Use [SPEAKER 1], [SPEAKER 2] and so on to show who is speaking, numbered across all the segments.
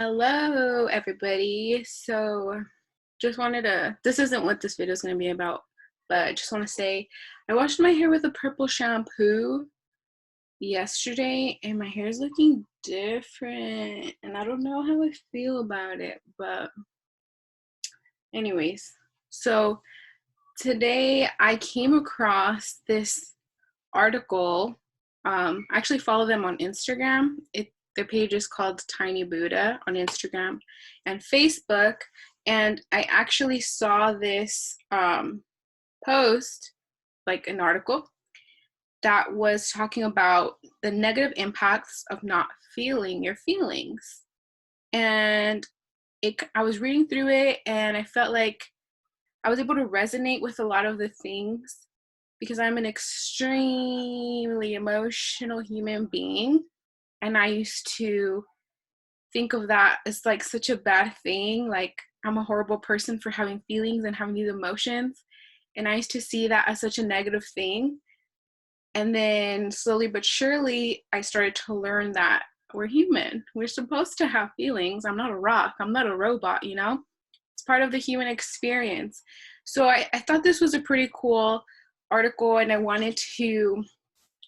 [SPEAKER 1] Hello, everybody. So, just wanted to, this isn't what this video is going to be about, but I just want to say I washed my hair with a purple shampoo yesterday, and my hair is looking different, and I don't know how I feel about it, but anyways. So, today I came across this article. I actually follow them on Instagram. Their page is called Tiny Buddha on Instagram and Facebook. And I actually saw this post, like an article, that was talking about the negative impacts of not feeling your feelings. And I was reading through it, and I felt like I was able to resonate with a lot of the things because I'm an extremely emotional human being. And I used to think of that as like such a bad thing. Like, I'm a horrible person for having feelings and having these emotions. And I used to see that as such a negative thing. And then slowly but surely, I started to learn that we're human. We're supposed to have feelings. I'm not a rock. I'm not a robot, you know? It's part of the human experience. So I thought this was a pretty cool article, and I wanted to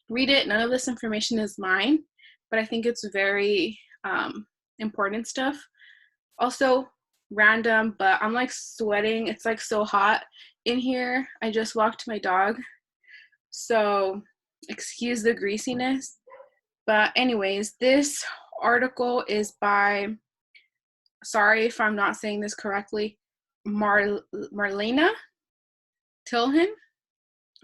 [SPEAKER 1] read it. None of this information is mine, but I think it's very important stuff. Also random, but I'm like sweating. It's like so hot in here. I just walked my dog, so excuse the greasiness. But anyways, this article is by, sorry if I'm not saying this correctly, Marlena Tilhan.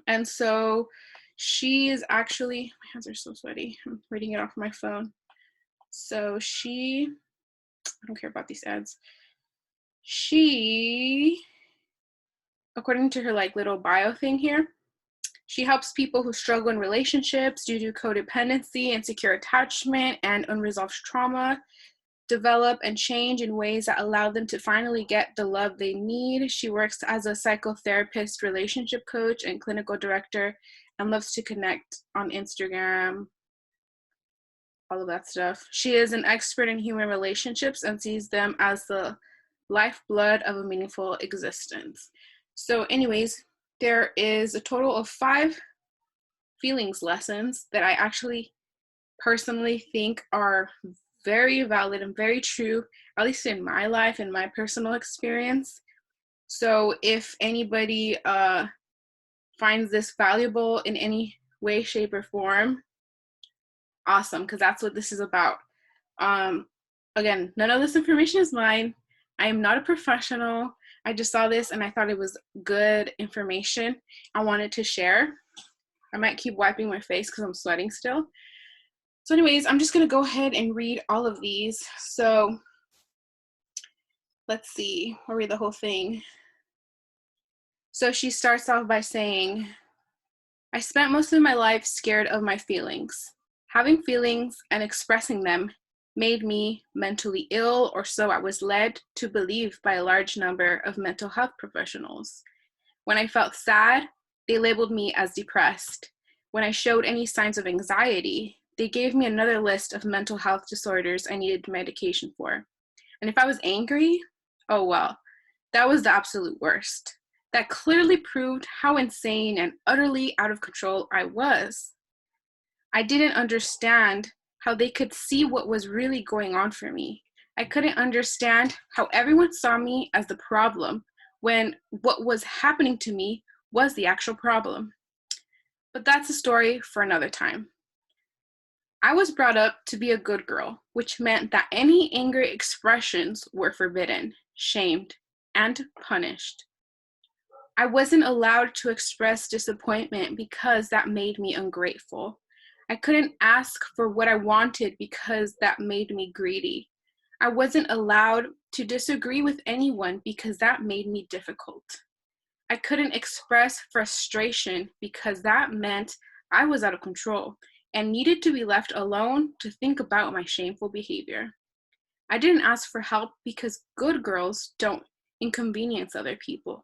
[SPEAKER 1] And so she is actually, my hands are so sweaty. I'm reading it off my phone. So I don't care about these ads. She, according to her like little bio thing here, she helps people who struggle in relationships due to codependency, insecure attachment, and unresolved trauma develop and change in ways that allow them to finally get the love they need. She works as a psychotherapist, relationship coach, and clinical director, and loves to connect on Instagram, all of that stuff. She is an expert in human relationships and sees them as the lifeblood of a meaningful existence. So anyways, there is a total of 5 feelings lessons that I actually personally think are very valid and very true, at least in my life and my personal experience. So if anybody finds this valuable in any way, shape, or form, awesome, because that's what this is about. Again, none of this information is mine. I am not a professional. I just saw this and I thought it was good information I wanted to share. I might keep wiping my face because I'm sweating still. So anyways, I'm just going to go ahead and read all of these. So let's see, I'll read the whole thing. So she starts off by saying, I spent most of my life scared of my feelings. Having feelings and expressing them made me mentally ill, or so I was led to believe by a large number of mental health professionals. When I felt sad, they labeled me as depressed. When I showed any signs of anxiety, they gave me another list of mental health disorders I needed medication for. And if I was angry, oh well, that was the absolute worst. That clearly proved how insane and utterly out of control I was. I didn't understand how they could see what was really going on for me. I couldn't understand how everyone saw me as the problem when what was happening to me was the actual problem. But that's a story for another time. I was brought up to be a good girl, which meant that any angry expressions were forbidden, shamed, and punished. I wasn't allowed to express disappointment because that made me ungrateful. I couldn't ask for what I wanted because that made me greedy. I wasn't allowed to disagree with anyone because that made me difficult. I couldn't express frustration because that meant I was out of control and needed to be left alone to think about my shameful behavior. I didn't ask for help because good girls don't inconvenience other people.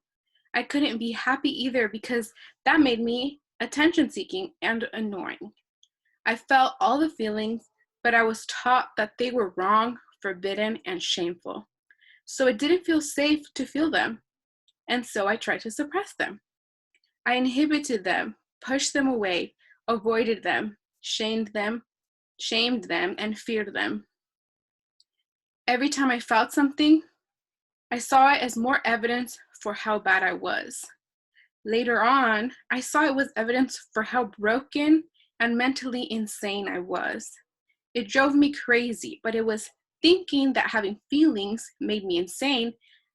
[SPEAKER 1] I couldn't be happy either because that made me attention-seeking and annoying. I felt all the feelings, but I was taught that they were wrong forbidden, and shameful. So it didn't feel safe to feel them. And so I tried to suppress them. I inhibited them, pushed them away, avoided them, shamed them, and feared them. Every time I felt something, I saw it as more evidence for how bad I was. Later on, I saw it was evidence for how broken and mentally insane I was. It drove me crazy, but it was thinking that having feelings made me insane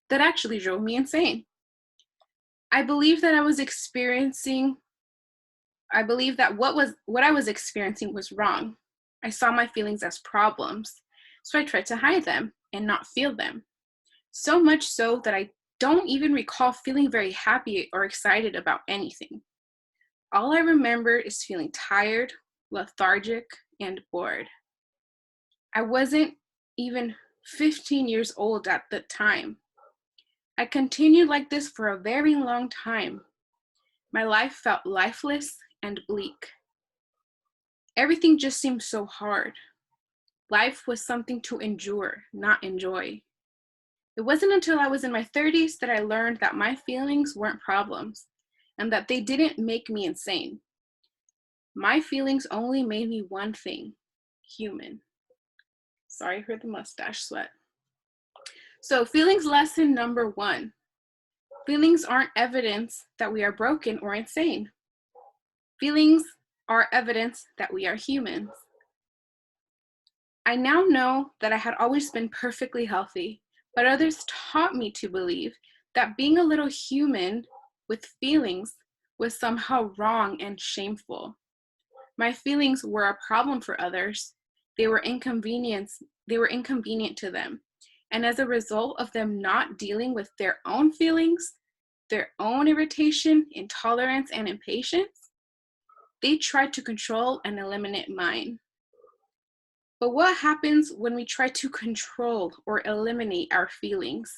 [SPEAKER 1] that actually drove me insane. I believed that what I was experiencing was wrong. I saw my feelings as problems, so I tried to hide them and not feel them. So much so that I don't even recall feeling very happy or excited about anything. All I remember is feeling tired, lethargic, and bored. I wasn't even 15 years old at the time. I continued like this for a very long time. My life felt lifeless and bleak. Everything just seemed so hard. Life was something to endure, not enjoy. It wasn't until I was in my 30s that I learned that my feelings weren't problems and that they didn't make me insane. My feelings only made me one thing: human. Sorry for the mustache sweat. So, feelings lesson number 1. Feelings aren't evidence that we are broken or insane. Feelings are evidence that we are humans. I now know that I had always been perfectly healthy, but others taught me to believe that being a little human with feelings was somehow wrong and shameful. My feelings were a problem for others. They were inconvenient to them. And as a result of them not dealing with their own feelings, their own irritation, intolerance, and impatience, they tried to control and eliminate mine. But what happens when we try to control or eliminate our feelings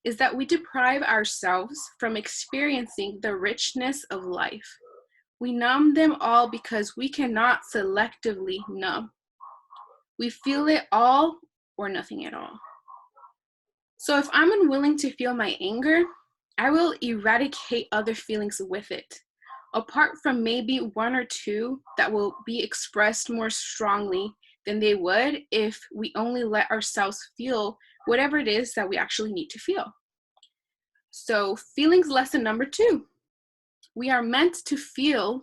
[SPEAKER 1] is that we deprive ourselves from experiencing the richness of life. We numb them all because we cannot selectively numb. We feel it all or nothing at all. So if I'm unwilling to feel my anger, I will eradicate other feelings with it, apart from maybe 1 or 2 that will be expressed more strongly than they would if we only let ourselves feel whatever it is that we actually need to feel. So feelings lesson number 2. We are meant to feel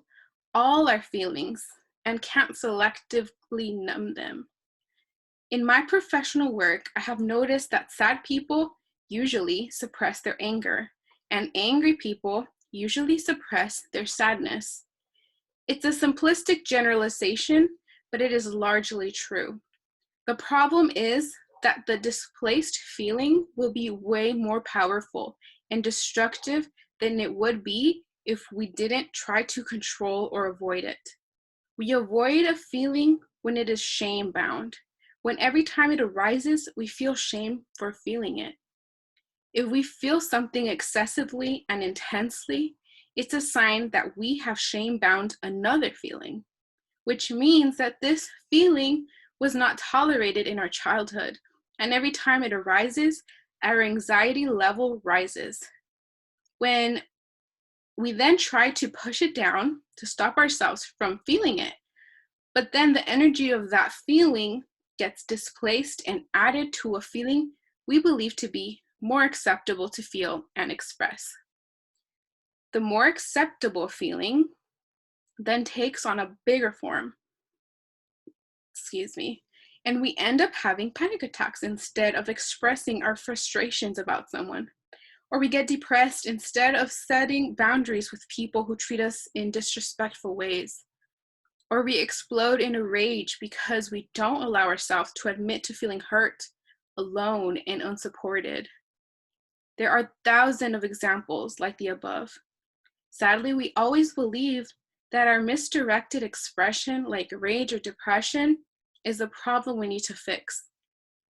[SPEAKER 1] all our feelings and can't selectively numb them. In my professional work, I have noticed that sad people usually suppress their anger, and angry people usually suppress their sadness. It's a simplistic generalization, but it is largely true. The problem is that the displaced feeling will be way more powerful and destructive than it would be if we didn't try to control or avoid it. We avoid a feeling when it is shame-bound, when every time it arises, we feel shame for feeling it. If we feel something excessively and intensely, it's a sign that we have shame-bound another feeling, which means that this feeling was not tolerated in our childhood, and every time it arises, our anxiety level rises. When we then try to push it down to stop ourselves from feeling it, but then the energy of that feeling gets displaced and added to a feeling we believe to be more acceptable to feel and express. The more acceptable feeling then takes on a bigger form, and we end up having panic attacks instead of expressing our frustrations about someone. Or we get depressed instead of setting boundaries with people who treat us in disrespectful ways. Or we explode in a rage because we don't allow ourselves to admit to feeling hurt, alone, and unsupported. There are thousands of examples like the above. Sadly, we always believe that our misdirected expression, like rage or depression, is the problem we need to fix.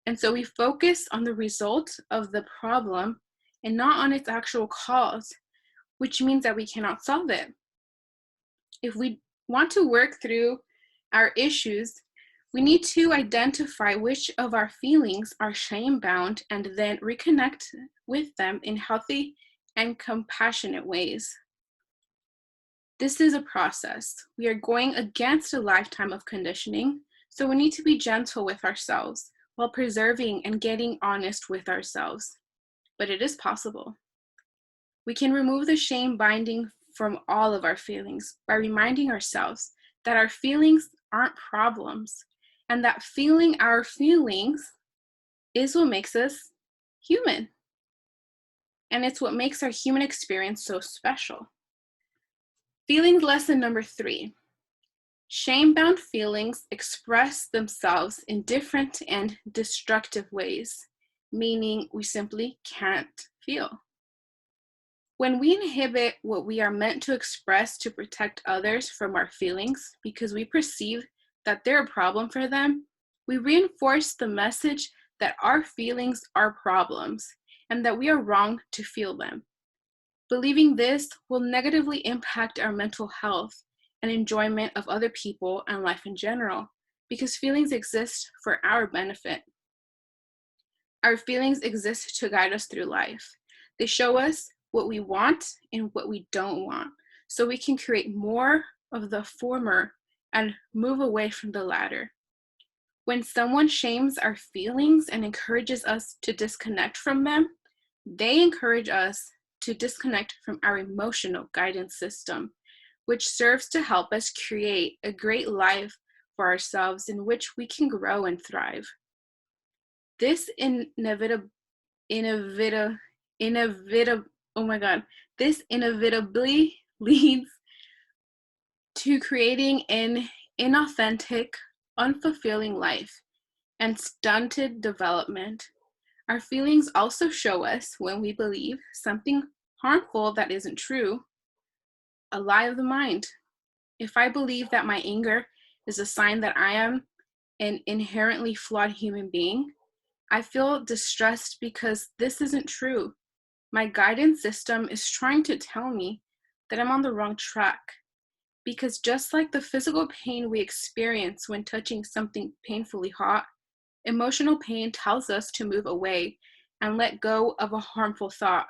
[SPEAKER 1] And so we focus on the result of the problem and not on its actual cause, which means that we cannot solve it. If we want to work through our issues, We need to identify which of our feelings are shame-bound and then reconnect with them in healthy and compassionate ways. This is a process. We are going against a lifetime of conditioning, so we need to be gentle with ourselves while preserving and getting honest with ourselves. But it is possible. We can remove the shame binding from all of our feelings by reminding ourselves that our feelings aren't problems, and that feeling our feelings is what makes us human. And it's what makes our human experience so special. Feelings lesson number 3. Shame-bound feelings express themselves in different and destructive ways, meaning we simply can't feel. When we inhibit what we are meant to express to protect others from our feelings because we perceive that they're a problem for them, we reinforce the message that our feelings are problems and that we are wrong to feel them. Believing this will negatively impact our mental health and enjoyment of other people and life in general, because feelings exist for our benefit. Our feelings exist to guide us through life. They show us what we want and what we don't want, so we can create more of the former and move away from the latter. When someone shames our feelings and encourages us to disconnect from them, they encourage us to disconnect from our emotional guidance system, which serves to help us create a great life for ourselves in which we can grow and thrive. This inevitably leads to creating an inauthentic, unfulfilling life and stunted development. Our feelings also show us when we believe something harmful that isn't true, a lie of the mind. If I believe that my anger is a sign that I am an inherently flawed human being, I feel distressed because this isn't true. My guidance system is trying to tell me that I'm on the wrong track. Because just like the physical pain we experience when touching something painfully hot, emotional pain tells us to move away and let go of a harmful thought.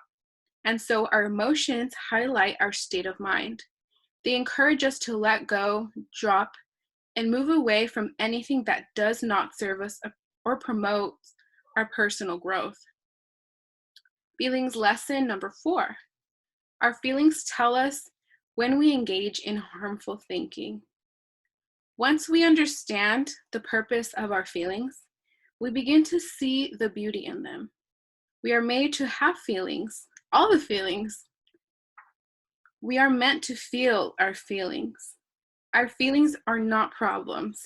[SPEAKER 1] And so our emotions highlight our state of mind. They encourage us to let go, drop, and move away from anything that does not serve us or promote our personal growth. Feelings lesson number 4. Our feelings tell us when we engage in harmful thinking. Once we understand the purpose of our feelings, we begin to see the beauty in them. We are made to have feelings, all the feelings. We are meant to feel our feelings. Our feelings are not problems.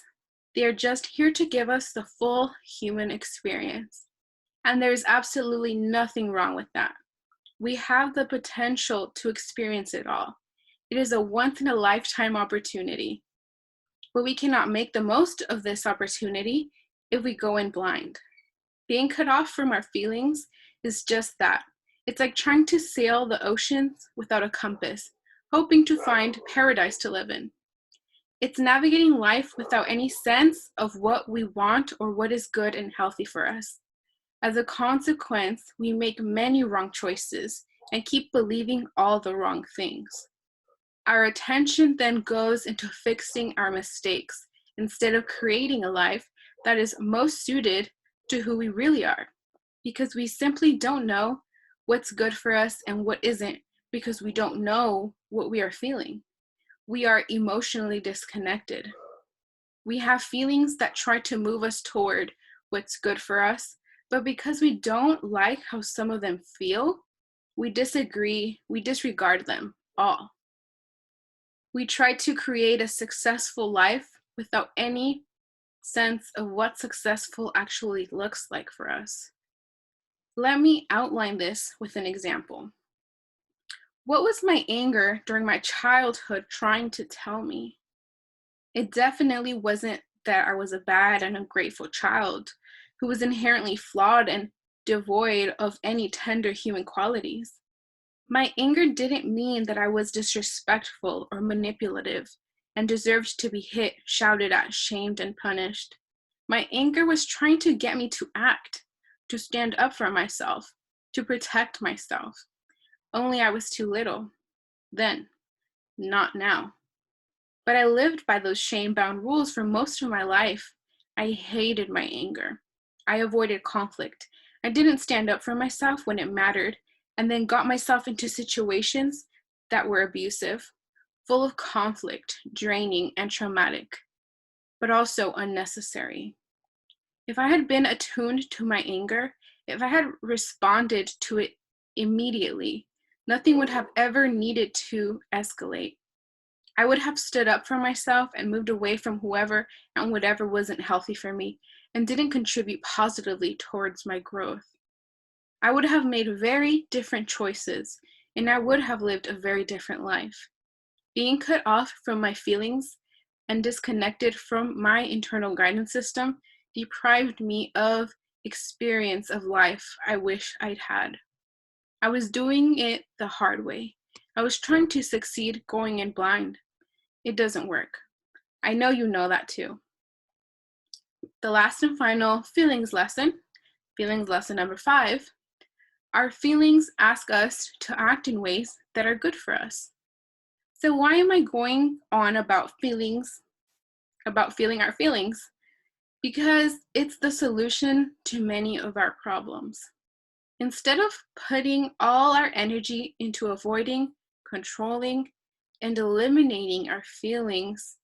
[SPEAKER 1] They are just here to give us the full human experience. And there's absolutely nothing wrong with that. We have the potential to experience it all. It is a once-in-a-lifetime opportunity. But we cannot make the most of this opportunity if we go in blind. Being cut off from our feelings is just that. It's like trying to sail the oceans without a compass, hoping to find paradise to live in. It's navigating life without any sense of what we want or what is good and healthy for us. As a consequence, we make many wrong choices and keep believing all the wrong things. Our attention then goes into fixing our mistakes instead of creating a life that is most suited to who we really are, because we simply don't know what's good for us and what isn't, because we don't know what we are feeling. We are emotionally disconnected. We have feelings that try to move us toward what's good for us, but because we don't like how some of them feel, we disagree, we disregard them all. We try to create a successful life without any sense of what successful actually looks like for us. Let me outline this with an example. What was my anger during my childhood trying to tell me? It definitely wasn't that I was a bad and ungrateful child who was inherently flawed and devoid of any tender human qualities. My anger didn't mean that I was disrespectful or manipulative and deserved to be hit, shouted at, shamed, and punished. My anger was trying to get me to act, to stand up for myself, to protect myself. Only I was too little. Then, not now. But I lived by those shame-bound rules for most of my life. I hated my anger. I avoided conflict. I didn't stand up for myself when it mattered, and then got myself into situations that were abusive, full of conflict, draining, and traumatic, but also unnecessary. If I had been attuned to my anger, if I had responded to it immediately, nothing would have ever needed to escalate. I would have stood up for myself and moved away from whoever and whatever wasn't healthy for me and didn't contribute positively towards my growth. I would have made very different choices, and I would have lived a very different life. Being cut off from my feelings and disconnected from my internal guidance system deprived me of experience of life I wish I'd had. I was doing it the hard way. I was trying to succeed going in blind. It doesn't work. I know you know that too. The last and final feelings lesson number 5, our feelings ask us to act in ways that are good for us. So why am I going on about feeling our feelings? Because it's the solution to many of our problems. Instead of putting all our energy into avoiding, controlling, and eliminating our feelings,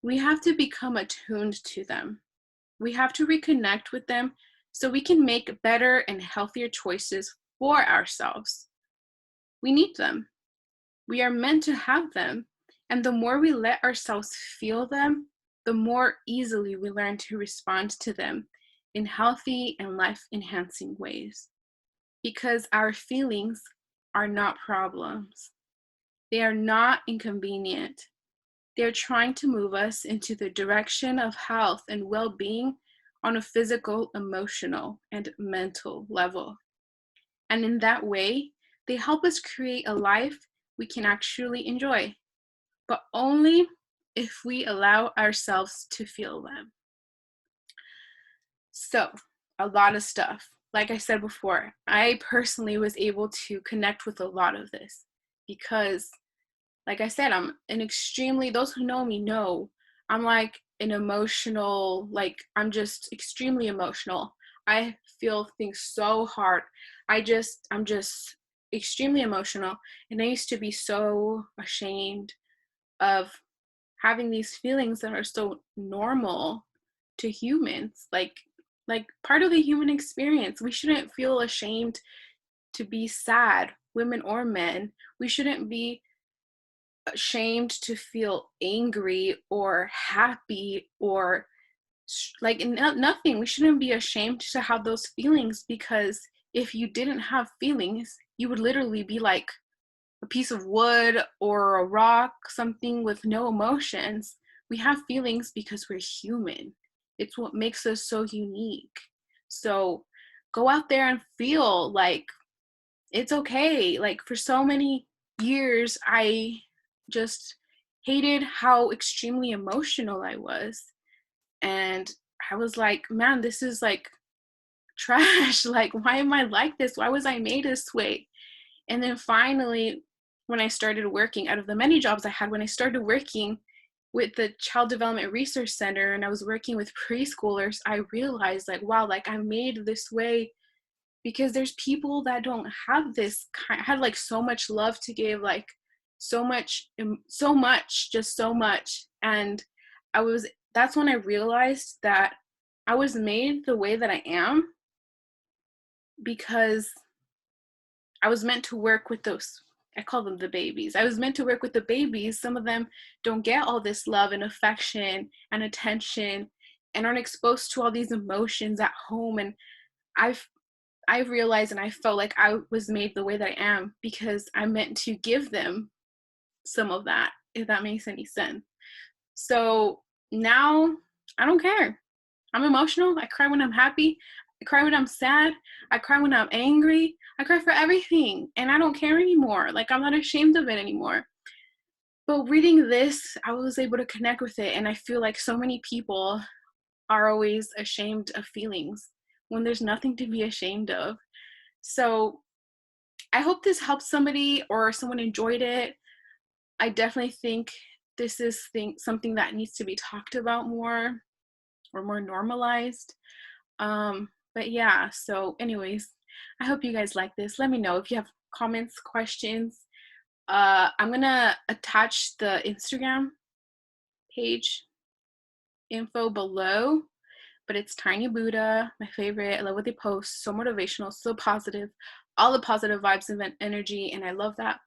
[SPEAKER 1] we have to become attuned to them. We have to reconnect with them so we can make better and healthier choices for ourselves. We need them. We are meant to have them. And the more we let ourselves feel them, the more easily we learn to respond to them in healthy and life-enhancing ways. Because our feelings are not problems. They are not inconvenient. They're trying to move us into the direction of health and well-being on a physical, emotional, and mental level. And in that way, they help us create a life we can actually enjoy, but only if we allow ourselves to feel them. So, a lot of stuff. Like I said before, I personally was able to connect with a lot of this because, like I said, those who know me know, I'm like an emotional, I'm just extremely emotional. I feel things so hard. I'm just extremely emotional. And I used to be so ashamed of having these feelings that are so normal to humans, like part of the human experience. We shouldn't feel ashamed to be sad, women or men. We shouldn't be ashamed to feel angry or happy or nothing. We shouldn't be ashamed to have those feelings, because if you didn't have feelings, you would literally be like a piece of wood or a rock, something with no emotions. We have feelings because we're human. It's what makes us so unique. So go out there and feel like it's okay. Like for so many years, I just hated how extremely emotional I was. And I was like, man, this is like trash. Like, why am I like this? Why was I made this way? And then finally, when I started working, out of the many jobs I had, when I started working with the Child Development Research Center and I was working with preschoolers, I realized like, wow, like I'm made this way because there's people that don't have this had like so much love to give, like so much, just so much. And that's when I realized that I was made the way that I am because I was meant to work with those, I call them the babies. I was meant to work with the babies. Some of them don't get all this love and affection and attention and aren't exposed to all these emotions at home. And I've realized and I felt like I was made the way that I am because I'm meant to give them some of that, if that makes any sense. So now I don't care. I'm emotional. I cry when I'm happy. I cry when I'm sad. I cry when I'm angry. I cry for everything. And I don't care anymore. Like, I'm not ashamed of it anymore. But reading this, I was able to connect with it. And I feel like so many people are always ashamed of feelings when there's nothing to be ashamed of. So I hope this helped somebody or someone enjoyed it. I definitely think this is something that needs to be talked about more or more normalized. But yeah, so anyways, I hope you guys like this. Let me know if you have comments, questions. I'm gonna attach the Instagram page info below, but it's Tiny Buddha, my favorite. I love what they post, so motivational, so positive, all the positive vibes and energy, and I love that.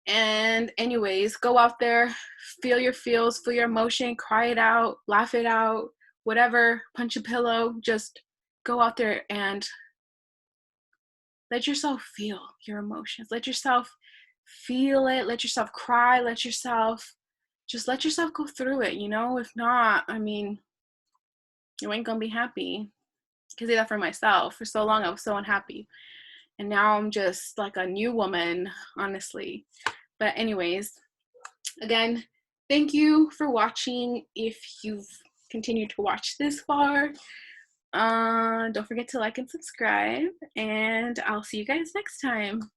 [SPEAKER 1] And anyways, go out there, feel your feels, feel your emotion, cry it out, laugh it out, whatever, punch a pillow, just go out there and let yourself feel your emotions. Let yourself feel it, let yourself cry, let yourself go through it, you know? If not, I mean, you ain't gonna be happy. I can say that for myself. For so long I was so unhappy. And now I'm just like a new woman, honestly. But anyways, again, thank you for watching. If you've continued to watch this far, don't forget to like and subscribe, and I'll see you guys next time.